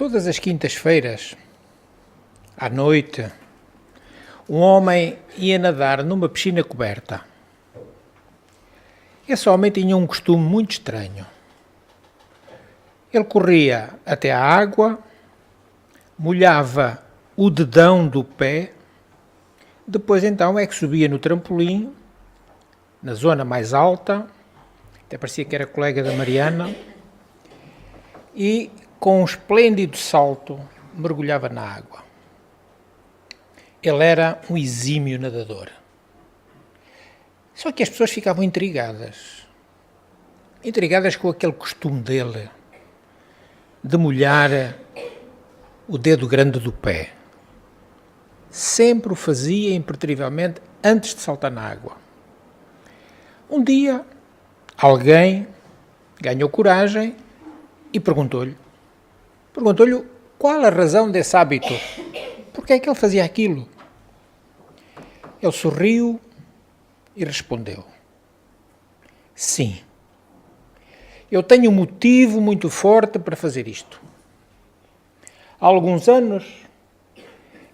Todas as quintas-feiras, à noite, um homem ia nadar numa piscina coberta. Esse homem tinha um costume muito estranho. Ele corria até à água, molhava o dedão do pé, depois então é que subia no trampolim, na zona mais alta, até parecia que era colega da Mariana, e com um esplêndido salto mergulhava na água. Ele era um exímio nadador. Só que as pessoas ficavam intrigadas com aquele costume dele de molhar o dedo grande do pé. Sempre o fazia impertrivelmente antes de saltar na água. Um dia, alguém ganhou coragem e perguntou-lhe qual a razão desse hábito, porque é que ele fazia aquilo. Ele sorriu e respondeu: sim, eu tenho um motivo muito forte para fazer isto. Há alguns anos,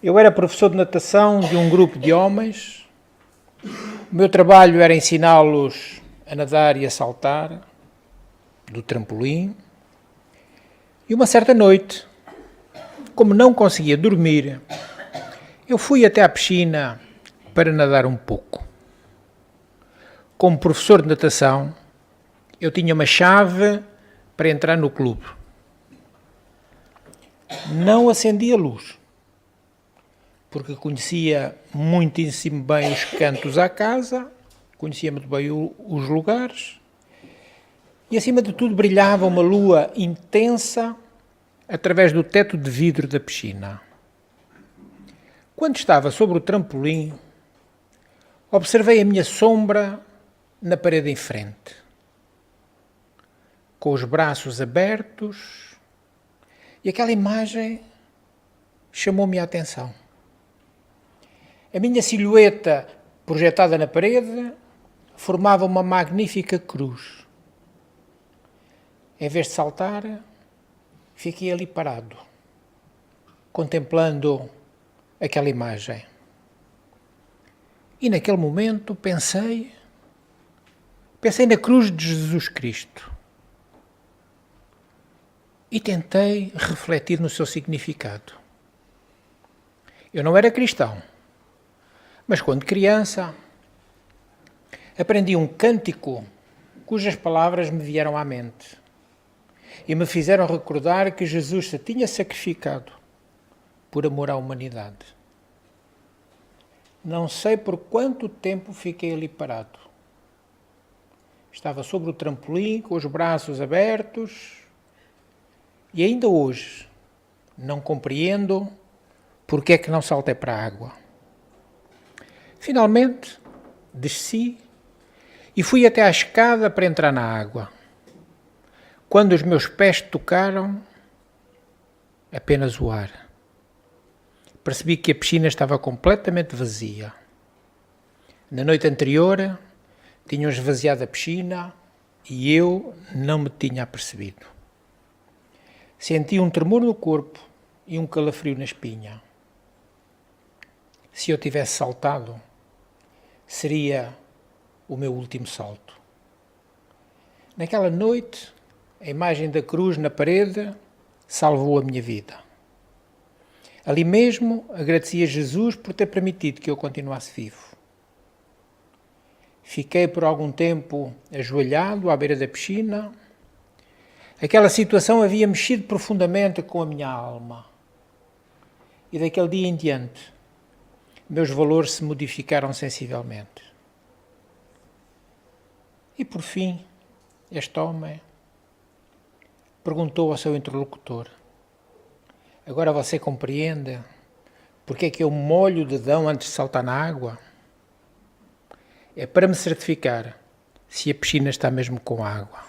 eu era professor de natação de um grupo de homens. O meu trabalho era ensiná-los a nadar e a saltar do trampolim. E uma certa noite, como não conseguia dormir, eu fui até à piscina para nadar um pouco. Como professor de natação, eu tinha uma chave para entrar no clube. Não acendi a luz, porque conhecia muitíssimo bem os cantos à casa, conhecia muito bem os lugares, e acima de tudo brilhava uma lua intensa através do teto de vidro da piscina. Quando estava sobre o trampolim, observei a minha sombra na parede em frente, com os braços abertos, e aquela imagem chamou-me a atenção. A minha silhueta projetada na parede formava uma magnífica cruz. Em vez de saltar, fiquei ali parado, contemplando aquela imagem. E naquele momento pensei na cruz de Jesus Cristo e tentei refletir no seu significado. Eu não era cristão, mas quando criança aprendi um cântico cujas palavras me vieram à mente e me fizeram recordar que Jesus se tinha sacrificado por amor à humanidade. Não sei por quanto tempo fiquei ali parado. Estava sobre o trampolim, com os braços abertos, e ainda hoje não compreendo porque é que não saltei para a água. Finalmente, desci e fui até à escada para entrar na água. Quando os meus pés tocaram, apenas o ar. Percebi que a piscina estava completamente vazia. Na noite anterior, tinham esvaziado a piscina e eu não me tinha apercebido. Senti um tremor no corpo e um calafrio na espinha. Se eu tivesse saltado, seria o meu último salto. Naquela noite, a imagem da cruz na parede salvou a minha vida. Ali mesmo, agradeci a Jesus por ter permitido que eu continuasse vivo. Fiquei por algum tempo ajoelhado à beira da piscina. Aquela situação havia mexido profundamente com a minha alma. E daquele dia em diante, meus valores se modificaram sensivelmente. E por fim, este homem perguntou ao seu interlocutor: agora você compreende porque é que eu molho o dedão antes de saltar na água? É para me certificar se a piscina está mesmo com água.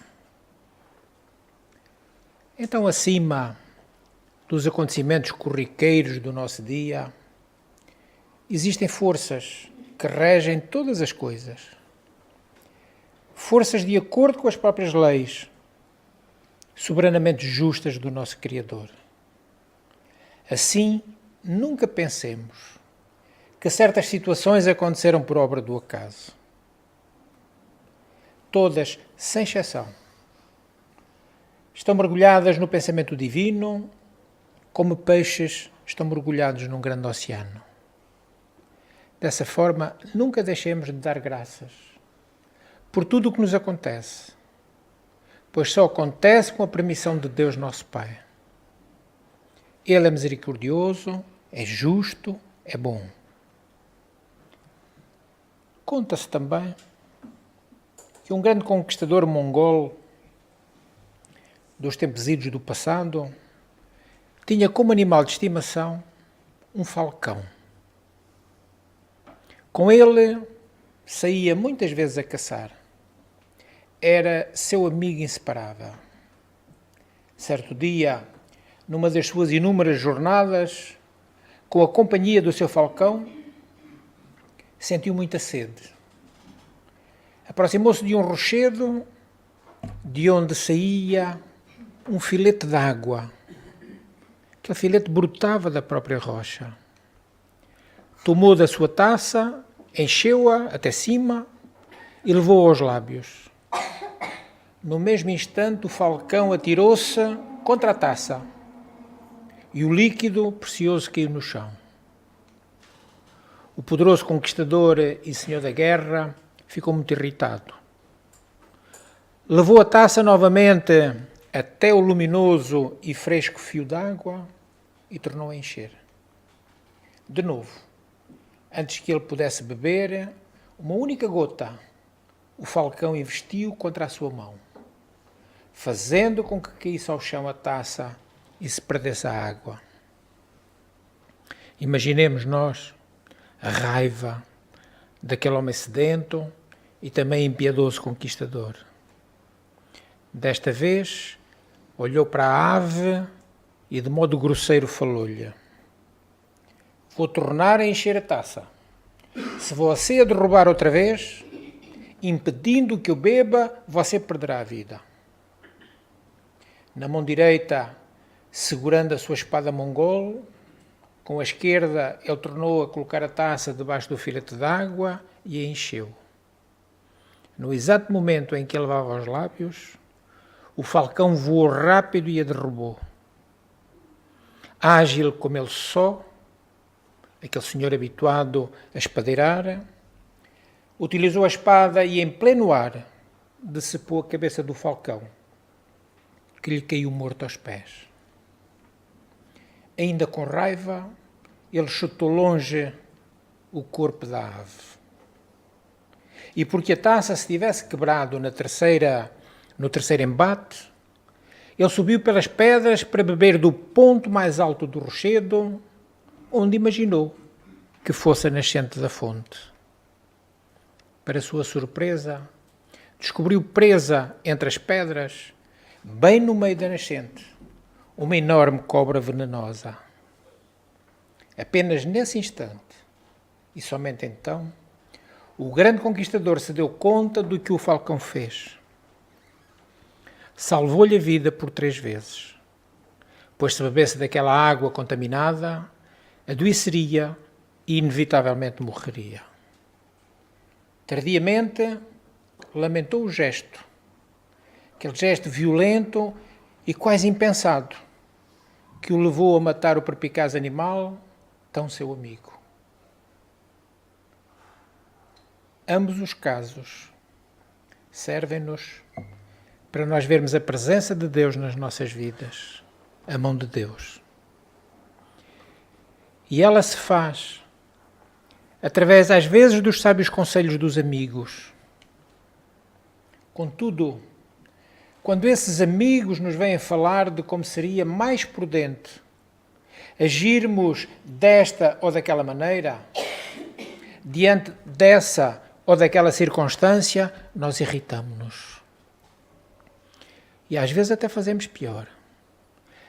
Então, acima dos acontecimentos corriqueiros do nosso dia, existem forças que regem todas as coisas. Forças de acordo com as próprias leis soberanamente justas do nosso Criador. Assim, nunca pensemos que certas situações aconteceram por obra do acaso. Todas, sem exceção, estão mergulhadas no pensamento divino, como peixes estão mergulhados num grande oceano. Dessa forma, nunca deixemos de dar graças por tudo o que nos acontece, pois só acontece com a permissão de Deus nosso Pai. Ele é misericordioso, é justo, é bom. Conta-se também que um grande conquistador mongol dos tempos idos do passado tinha como animal de estimação um falcão. Com ele saía muitas vezes a caçar. Era seu amigo inseparável. Certo dia, numa das suas inúmeras jornadas, com a companhia do seu falcão, sentiu muita sede. Aproximou-se de um rochedo, de onde saía um filete de água. Aquele filete brotava da própria rocha. Tomou da sua taça, encheu-a até cima e levou aos lábios. No mesmo instante, o falcão atirou-se contra a taça e o líquido precioso caiu no chão. O poderoso conquistador e senhor da guerra ficou muito irritado. Levou a taça novamente até o luminoso e fresco fio d'água e tornou a encher. De novo, antes que ele pudesse beber uma única gota, o falcão investiu contra a sua mão, fazendo com que caísse ao chão a taça e se perdesse a água. Imaginemos nós a raiva daquele homem sedento e também impiedoso conquistador. Desta vez, olhou para a ave e de modo grosseiro falou-lhe: vou tornar a encher a taça. Se você a derrubar outra vez, impedindo que eu beba, você perderá a vida. Na mão direita, segurando a sua espada mongol, com a esquerda ele tornou a colocar a taça debaixo do filete d'água e a encheu. No exato momento em que ele levava aos lábios, o falcão voou rápido e a derrubou. Ágil como ele só, aquele senhor habituado a espadeirar, utilizou a espada e em pleno ar decepou a cabeça do falcão, que lhe caiu morto aos pés. Ainda com raiva, ele chutou longe o corpo da ave. E porque a taça se tivesse quebrado no terceiro embate, ele subiu pelas pedras para beber do ponto mais alto do rochedo, onde imaginou que fosse a nascente da fonte. Para sua surpresa, descobriu presa entre as pedras, bem no meio da nascente, uma enorme cobra venenosa. Apenas nesse instante, e somente então, o grande conquistador se deu conta do que o falcão fez. Salvou-lhe a vida por 3 vezes, pois se bebesse daquela água contaminada, adoeceria e inevitavelmente morreria. Tardiamente, lamentou o gesto, aquele gesto violento e quase impensado, que o levou a matar o perspicaz animal, tão seu amigo. Ambos os casos servem-nos para nós vermos a presença de Deus nas nossas vidas, a mão de Deus. E ela se faz através, às vezes, dos sábios conselhos dos amigos. Contudo, quando esses amigos nos vêm falar de como seria mais prudente agirmos desta ou daquela maneira, diante dessa ou daquela circunstância, nós irritamos-nos. E às vezes até fazemos pior.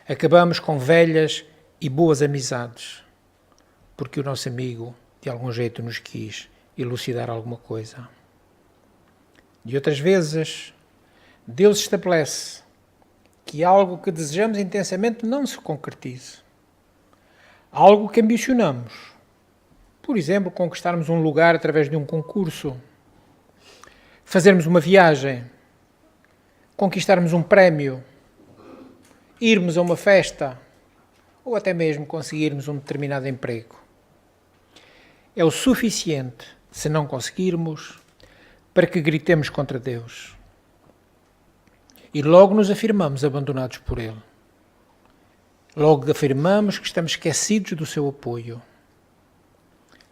Acabamos com velhas e boas amizades, porque o nosso amigo, de algum jeito, nos quis elucidar alguma coisa. De outras vezes, Deus estabelece que algo que desejamos intensamente não se concretize, Algo que ambicionamos. Por exemplo, conquistarmos um lugar através de um concurso, fazermos uma viagem, conquistarmos um prémio, irmos a uma festa ou até mesmo conseguirmos um determinado emprego. É o suficiente, se não conseguirmos, para que gritemos contra Deus. E logo nos afirmamos abandonados por Ele. Logo afirmamos que estamos esquecidos do seu apoio.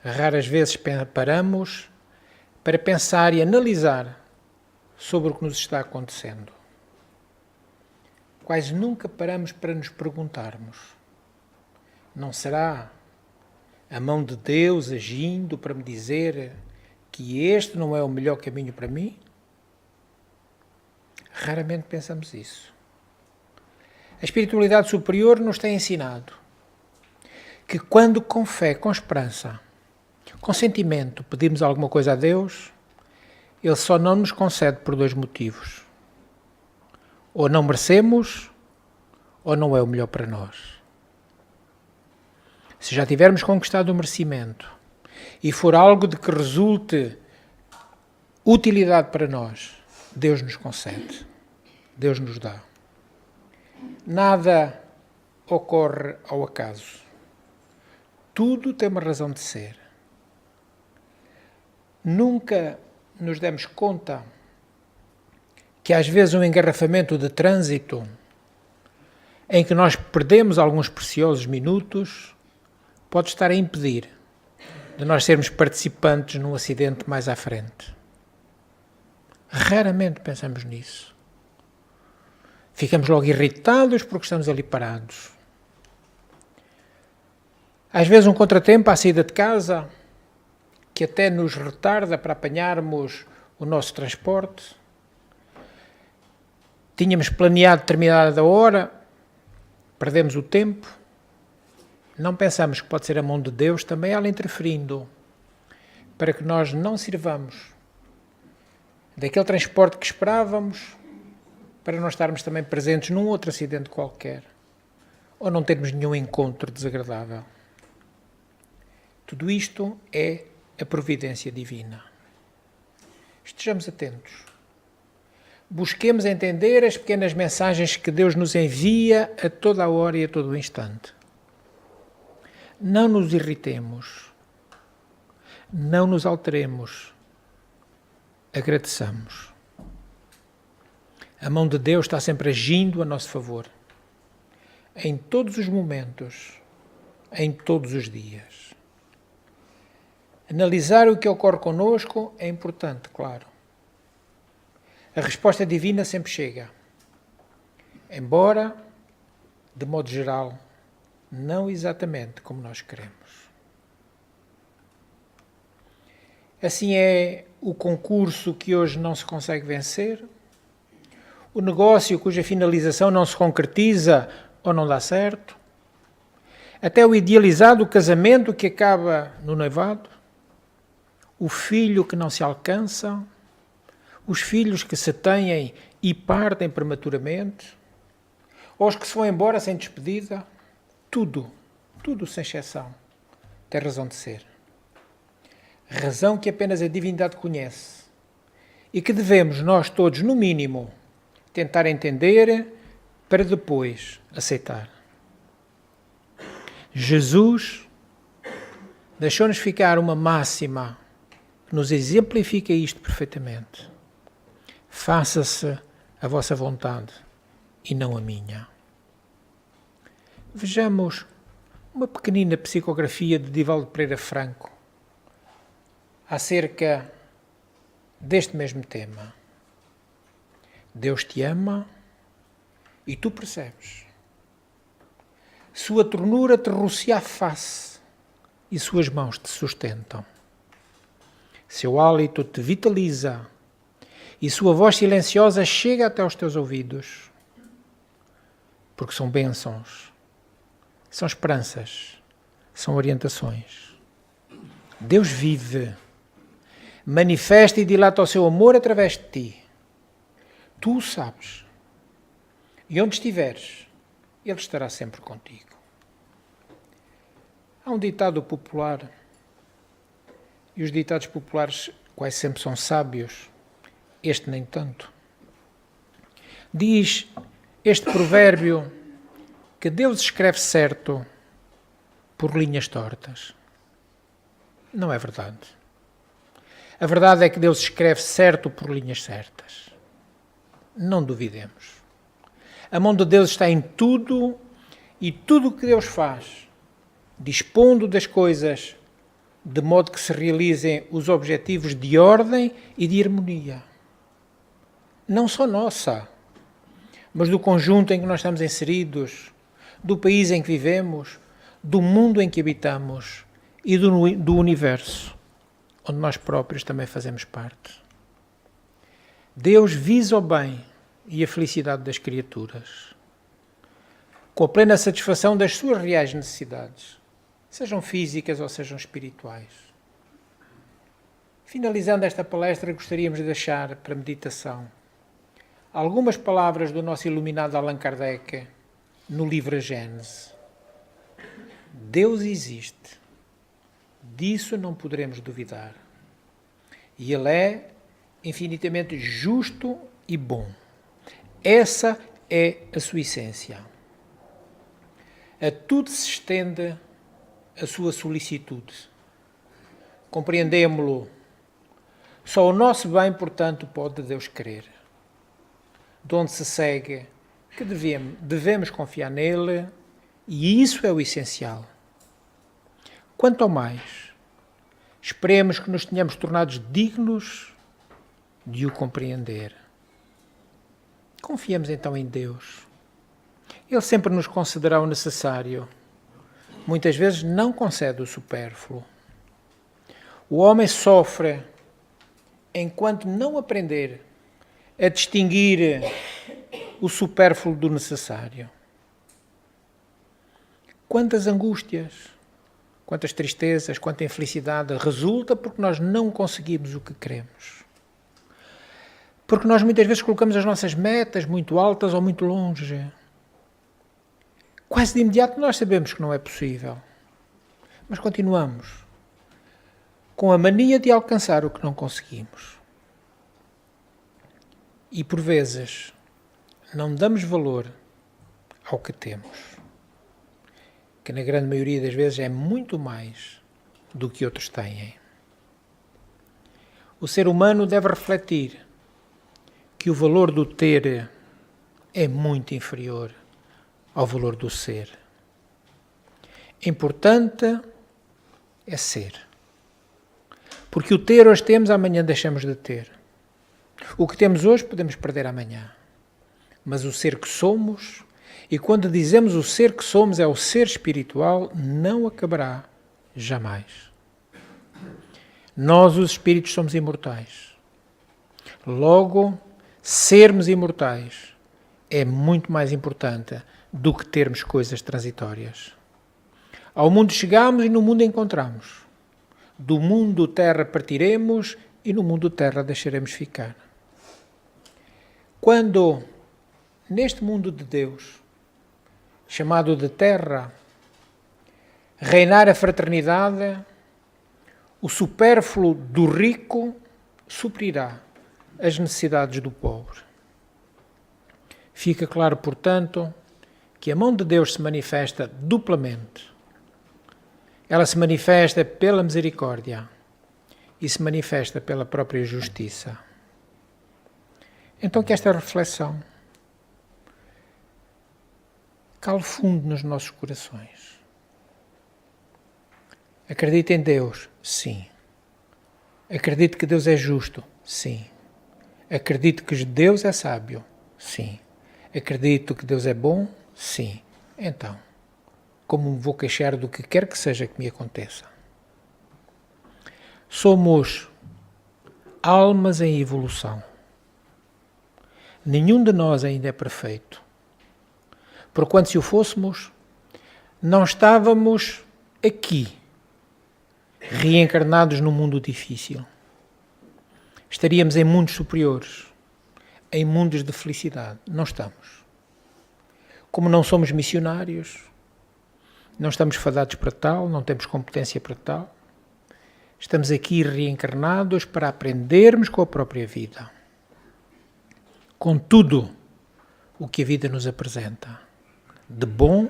Raras vezes paramos para pensar e analisar sobre o que nos está acontecendo. Quase nunca paramos para nos perguntarmos: não será a mão de Deus agindo para me dizer que este não é o melhor caminho para mim? Raramente pensamos isso. A espiritualidade superior nos tem ensinado que quando com fé, com esperança, com sentimento pedimos alguma coisa a Deus, Ele só não nos concede por dois motivos. Ou não merecemos, ou não é o melhor para nós. Se já tivermos conquistado o merecimento e for algo de que resulte utilidade para nós, Deus nos concede, Deus nos dá. Nada ocorre ao acaso. Tudo tem uma razão de ser. Nunca nos demos conta que às vezes um engarrafamento de trânsito em que nós perdemos alguns preciosos minutos pode estar a impedir de nós sermos participantes num acidente mais à frente. Raramente pensamos nisso. Ficamos logo irritados porque estamos ali parados. Às vezes um contratempo à saída de casa que até nos retarda para apanharmos o nosso transporte. Tínhamos planeado determinada hora, perdemos o tempo. Não pensamos que pode ser a mão de Deus também ela interferindo para que nós não sirvamos daquele transporte que esperávamos, para não estarmos também presentes num outro acidente qualquer, ou não termos nenhum encontro desagradável. Tudo isto é a providência divina. Estejamos atentos. Busquemos entender as pequenas mensagens que Deus nos envia a toda a hora e a todo o instante. Não nos irritemos. Não nos alteremos. Agradeçamos. A mão de Deus está sempre agindo a nosso favor. Em todos os momentos, em todos os dias. Analisar o que ocorre connosco é importante, claro. A resposta divina sempre chega. Embora, de modo geral, não exatamente como nós queremos. Assim é o concurso que hoje não se consegue vencer, o negócio cuja finalização não se concretiza ou não dá certo, até o idealizado casamento que acaba no noivado, o filho que não se alcança, os filhos que se têm e partem prematuramente, ou os que se vão embora sem despedida, tudo sem exceção, tem razão de ser. Razão que apenas a divindade conhece e que devemos nós todos, no mínimo, tentar entender para depois aceitar. Jesus deixou-nos ficar uma máxima que nos exemplifica isto perfeitamente. Faça-se a vossa vontade e não a minha. Vejamos uma pequenina psicografia de Divaldo Pereira Franco acerca deste mesmo tema. Deus te ama e tu percebes. Sua ternura te rocia a face e suas mãos te sustentam. Seu hálito te vitaliza e sua voz silenciosa chega até aos teus ouvidos. Porque são bênçãos, são esperanças, são orientações. Deus vive, manifesta e dilata o seu amor através de ti. Tu o sabes. E onde estiveres, Ele estará sempre contigo. Há um ditado popular, e os ditados populares quase sempre são sábios, este nem tanto. Diz este provérbio que Deus escreve certo por linhas tortas. Não é verdade. A verdade é que Deus escreve certo por linhas certas. Não duvidemos. A mão de Deus está em tudo e tudo o que Deus faz, dispondo das coisas de modo que se realizem os objetivos de ordem e de harmonia. Não só nossa, mas do conjunto em que nós estamos inseridos, do país em que vivemos, do mundo em que habitamos e do universo, onde nós próprios também fazemos parte. Deus visa o bem e a felicidade das criaturas, com a plena satisfação das suas reais necessidades, sejam físicas ou sejam espirituais. Finalizando esta palestra, gostaríamos de deixar para meditação algumas palavras do nosso iluminado Allan Kardec no livro A Gênese. Deus existe, disso não poderemos duvidar, e Ele é infinitamente justo e bom. Essa é a sua essência. A tudo se estende a sua solicitude. Compreendemo-lo. Só o nosso bem, portanto, pode Deus querer. De onde se segue que devemos confiar nele, e isso é o essencial. Quanto ao mais, esperemos que nos tenhamos tornados dignos de o compreender. Confiemos então em Deus. Ele sempre nos concederá o necessário. Muitas vezes não concede o supérfluo. O homem sofre enquanto não aprender a distinguir o supérfluo do necessário. Quantas angústias, quantas tristezas, quanta infelicidade resulta porque nós não conseguimos o que queremos. Porque nós muitas vezes colocamos as nossas metas muito altas ou muito longe. Quase de imediato nós sabemos que não é possível. Mas continuamos com a mania de alcançar o que não conseguimos. E por vezes não damos valor ao que temos, que na grande maioria das vezes é muito mais do que outros têm. O ser humano deve refletir que o valor do ter é muito inferior ao valor do ser. Importante é ser. Porque o ter hoje temos, amanhã deixamos de ter. O que temos hoje podemos perder amanhã. Mas o ser que somos, e quando dizemos o ser que somos é o ser espiritual, não acabará jamais. Nós, os espíritos, somos imortais. Logo, sermos imortais é muito mais importante do que termos coisas transitórias. Ao mundo chegamos e no mundo encontramos. Do mundo terra partiremos e no mundo terra deixaremos ficar. Quando, neste mundo de Deus, chamado de terra, reinar a fraternidade, o supérfluo do rico suprirá as necessidades do pobre. Fica claro, portanto, que a mão de Deus se manifesta duplamente. Ela se manifesta pela misericórdia e se manifesta pela própria justiça. Então que esta reflexão cale fundo nos nossos corações. Acredito em Deus? Sim. Acredito que Deus é justo? Sim. Acredito que Deus é sábio? Sim. Acredito que Deus é bom? Sim. Então, como me vou queixar do que quer que seja que me aconteça? Somos almas em evolução. Nenhum de nós ainda é perfeito. Porquanto se o fôssemos, não estávamos aqui, reencarnados num mundo difícil. Estaríamos em mundos superiores, em mundos de felicidade. Não estamos. Como não somos missionários, Não estamos fadados para tal, não temos competência para tal. Estamos aqui reencarnados para aprendermos com a própria vida. Com tudo o que a vida nos apresenta, de bom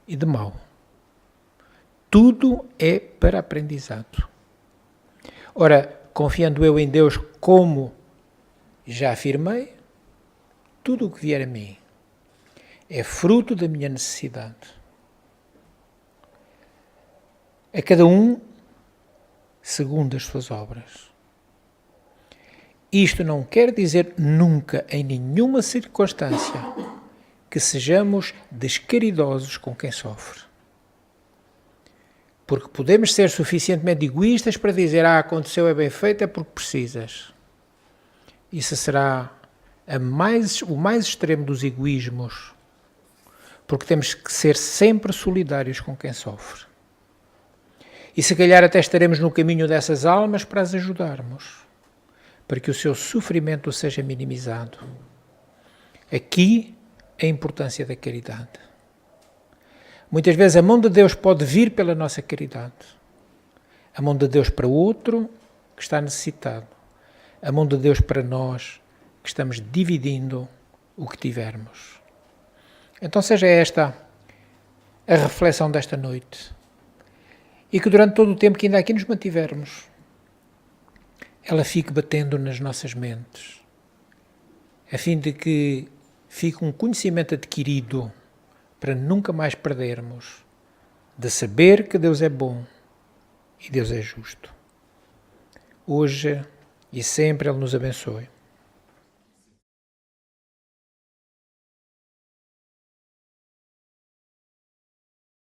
e de mau. Tudo é para aprendizado. Ora, confiando eu em Deus, como já afirmei, tudo o que vier a mim é fruto da minha necessidade. A cada um segundo as suas obras. Isto não quer dizer nunca, em nenhuma circunstância, que sejamos descaridosos com quem sofre. Porque podemos ser suficientemente egoístas para dizer aconteceu, é bem feito, é porque precisas. Isso será o mais extremo dos egoísmos, porque temos que ser sempre solidários com quem sofre. E se calhar até estaremos no caminho dessas almas para as ajudarmos, para que o seu sofrimento seja minimizado. Aqui a importância da caridade. Muitas vezes a mão de Deus pode vir pela nossa caridade. A mão de Deus para o outro que está necessitado. A mão de Deus para nós que estamos dividindo o que tivermos. Então seja esta a reflexão desta noite. E que durante todo o tempo que ainda aqui nos mantivermos, ela fique batendo nas nossas mentes, a fim de que fique um conhecimento adquirido para nunca mais perdermos, de saber que Deus é bom e Deus é justo. Hoje e sempre Ele nos abençoe.